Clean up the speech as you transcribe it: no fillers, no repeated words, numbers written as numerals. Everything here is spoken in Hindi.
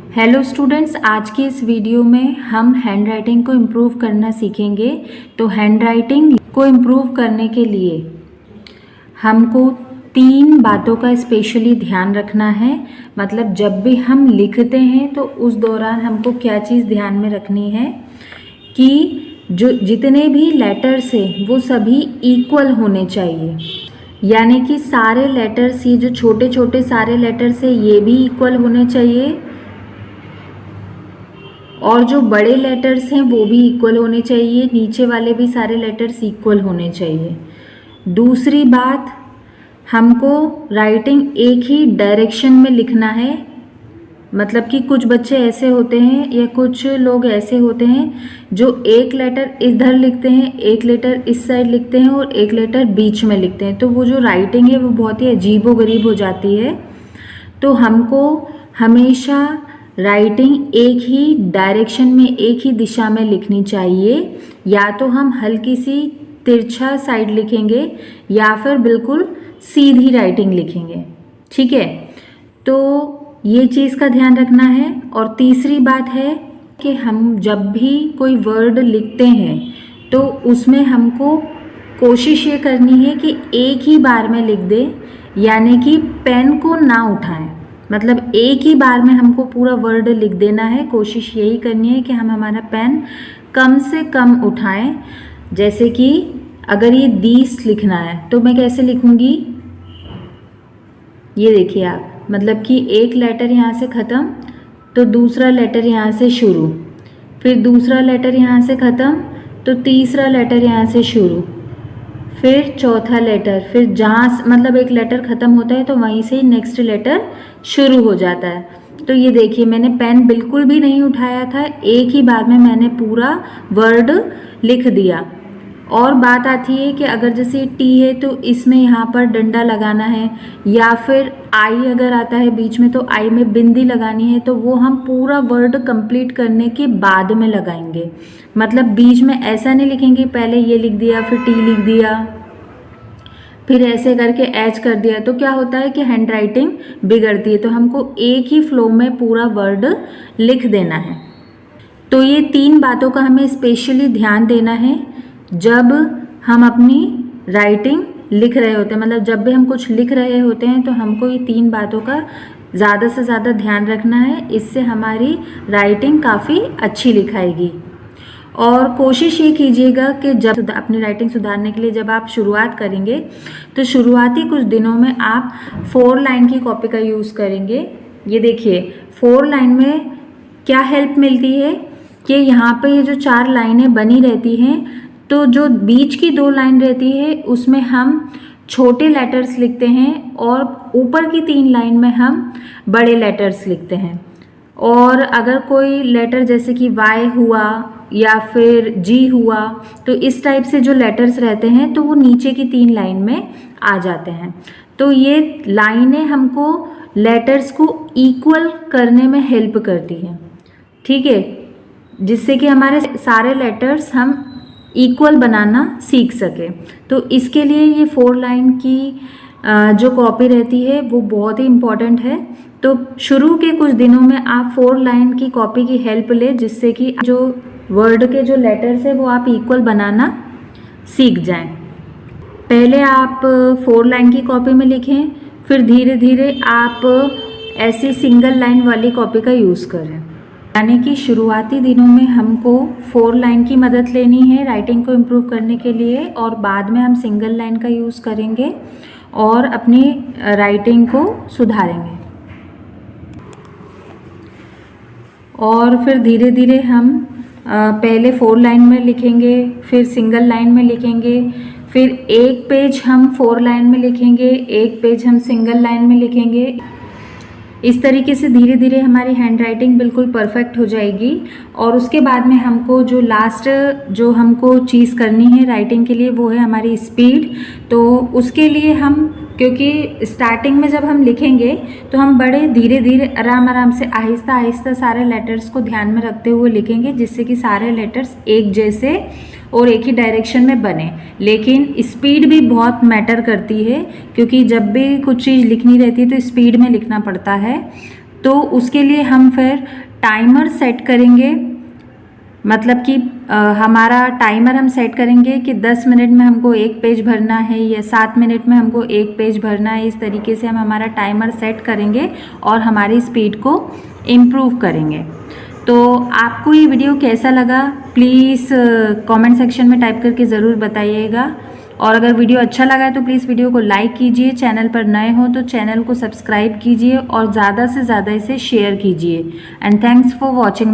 हेलो स्टूडेंट्स, आज की इस वीडियो में हम हैंड राइटिंग को इम्प्रूव करना सीखेंगे। तो हैंड राइटिंग को इम्प्रूव करने के लिए हमको 3 बातों का स्पेशली ध्यान रखना है। मतलब जब भी हम लिखते हैं तो उस दौरान हमको क्या चीज़ ध्यान में रखनी है कि जो जितने भी लेटर्स हैं वो सभी इक्वल होने चाहिए। यानी कि सारे लेटर्स, ये जो छोटे छोटे सारे लेटर्स हैं ये भी इक्वल होने चाहिए और जो बड़े लेटर्स हैं वो भी इक्वल होने चाहिए, नीचे वाले भी सारे लेटर्स इक्वल होने चाहिए। दूसरी बात, हमको राइटिंग एक ही डायरेक्शन में लिखना है। मतलब कि कुछ बच्चे ऐसे होते हैं या कुछ लोग ऐसे होते हैं जो एक लेटर इधर लिखते हैं, एक लेटर इस साइड लिखते हैं और एक लेटर बीच में लिखते हैं, तो वो जो राइटिंग है वो बहुत ही अजीबोगरीब हो जाती है। तो हमको हमेशा राइटिंग एक ही डायरेक्शन में, एक ही दिशा में लिखनी चाहिए। या तो हम हल्की सी तिरछा साइड लिखेंगे या फिर बिल्कुल सीधी राइटिंग लिखेंगे, ठीक है। तो ये चीज़ का ध्यान रखना है। और तीसरी बात है कि हम जब भी कोई वर्ड लिखते हैं तो उसमें हमको कोशिश ये करनी है कि एक ही बार में लिख दें, यानी कि पेन को ना उठाएं। मतलब एक ही बार में हमको पूरा वर्ड लिख देना है। कोशिश यही करनी है कि हम हमारा पेन कम से कम उठाएं। जैसे कि अगर ये 20 लिखना है तो मैं कैसे लिखूंगी, ये देखिए आप। मतलब कि एक लेटर यहाँ से ख़त्म तो दूसरा लेटर यहाँ से शुरू, फिर दूसरा लेटर यहाँ से ख़त्म तो तीसरा लेटर यहाँ से शुरू, फिर चौथा लेटर, फिर जहाँ मतलब एक लेटर ख़त्म होता है तो वहीं से ही नेक्स्ट लेटर शुरू हो जाता है। तो ये देखिए, मैंने पेन बिल्कुल भी नहीं उठाया था, एक ही बार में मैंने पूरा वर्ड लिख दिया। और बात आती है कि अगर जैसे टी है तो इसमें यहाँ पर डंडा लगाना है, या फिर आई अगर आता है बीच में तो आई में बिंदी लगानी है, तो वो हम पूरा वर्ड कंप्लीट करने के बाद में लगाएंगे। मतलब बीच में ऐसा नहीं लिखेंगे पहले ये लिख दिया फिर टी लिख दिया फिर ऐसे करके एच कर दिया, तो क्या होता है कि हैंड राइटिंग बिगड़ती है। तो हमको एक ही फ्लो में पूरा वर्ड लिख देना है। तो ये 3 बातों का हमें स्पेशली ध्यान देना है जब हम अपनी राइटिंग लिख रहे होते हैं। मतलब जब भी हम कुछ लिख रहे होते हैं तो हमको ये 3 बातों का ज़्यादा से ज़्यादा ध्यान रखना है। इससे हमारी राइटिंग काफ़ी अच्छी लिखाएगी। और कोशिश ये कीजिएगा कि जब अपनी राइटिंग सुधारने के लिए जब आप शुरुआत करेंगे तो शुरुआती कुछ दिनों में आप 4 लाइन की कॉपी का यूज़ करेंगे। ये देखिए 4 लाइन में क्या हेल्प मिलती है कि यहाँ पे ये जो 4 लाइनें बनी रहती हैं तो जो बीच की 2 लाइन रहती है उसमें हम छोटे लेटर्स लिखते हैं और ऊपर की 3 लाइन में हम बड़े लेटर्स लिखते हैं। और अगर कोई लेटर जैसे कि वाई हुआ या फिर जी हुआ तो इस टाइप से जो लेटर्स रहते हैं तो वो नीचे की 3 लाइन में आ जाते हैं। तो ये लाइनें हमको लेटर्स को इक्वल करने में हेल्प करती हैं, ठीक है, जिससे कि हमारे सारे लेटर्स हम इक्वल बनाना सीख सके। तो इसके लिए ये 4 लाइन की जो कॉपी रहती है वो बहुत ही इम्पॉर्टेंट है। तो शुरू के कुछ दिनों में आप 4 लाइन की कॉपी की हेल्प ले, जिससे कि जो वर्ड के जो लेटर्स है वो आप इक्वल बनाना सीख जाएं। पहले आप 4 लाइन की कॉपी में लिखें, फिर धीरे धीरे आप ऐसी सिंगल लाइन वाली कॉपी का यूज़ करें। यानी कि शुरुआती दिनों में हमको 4 लाइन की मदद लेनी है राइटिंग को इम्प्रूव करने के लिए, और बाद में हम सिंगल लाइन का यूज़ करेंगे और अपनी राइटिंग को सुधारेंगे। और फिर धीरे धीरे हम पहले 4 लाइन में लिखेंगे, फिर सिंगल लाइन में लिखेंगे, फिर एक पेज हम 4 लाइन में लिखेंगे, एक पेज हम सिंगल लाइन में लिखेंगे। इस तरीके से धीरे धीरे हमारी हैंड राइटिंग बिल्कुल परफेक्ट हो जाएगी। और उसके बाद में हमको जो लास्ट जो हमको चीज़ करनी है राइटिंग के लिए वो है हमारी स्पीड। तो उसके लिए हम, क्योंकि स्टार्टिंग में जब हम लिखेंगे तो हम बड़े धीरे धीरे आराम आराम से आहिस्ता आहिस्ता सारे लेटर्स को ध्यान में रखते हुए लिखेंगे, जिससे कि सारे लेटर्स एक जैसे और एक ही डायरेक्शन में बने। लेकिन स्पीड भी बहुत मैटर करती है, क्योंकि जब भी कुछ चीज़ लिखनी रहती है तो स्पीड में लिखना पड़ता है। तो उसके लिए हम फिर टाइमर सेट करेंगे, मतलब कि हमारा टाइमर हम सेट करेंगे कि 10 मिनट में हमको एक पेज भरना है या 7 मिनट में हमको एक पेज भरना है। इस तरीके से हम हमारा टाइमर सेट करेंगे और हमारी स्पीड को इम्प्रूव करेंगे। तो आपको ये वीडियो कैसा लगा प्लीज़ कमेंट सेक्शन में टाइप करके ज़रूर बताइएगा। और अगर वीडियो अच्छा लगा है तो प्लीज़ वीडियो को लाइक कीजिए, चैनल पर नए हो तो चैनल को सब्सक्राइब कीजिए और ज़्यादा से ज़्यादा इसे शेयर कीजिए। And thanks for watching.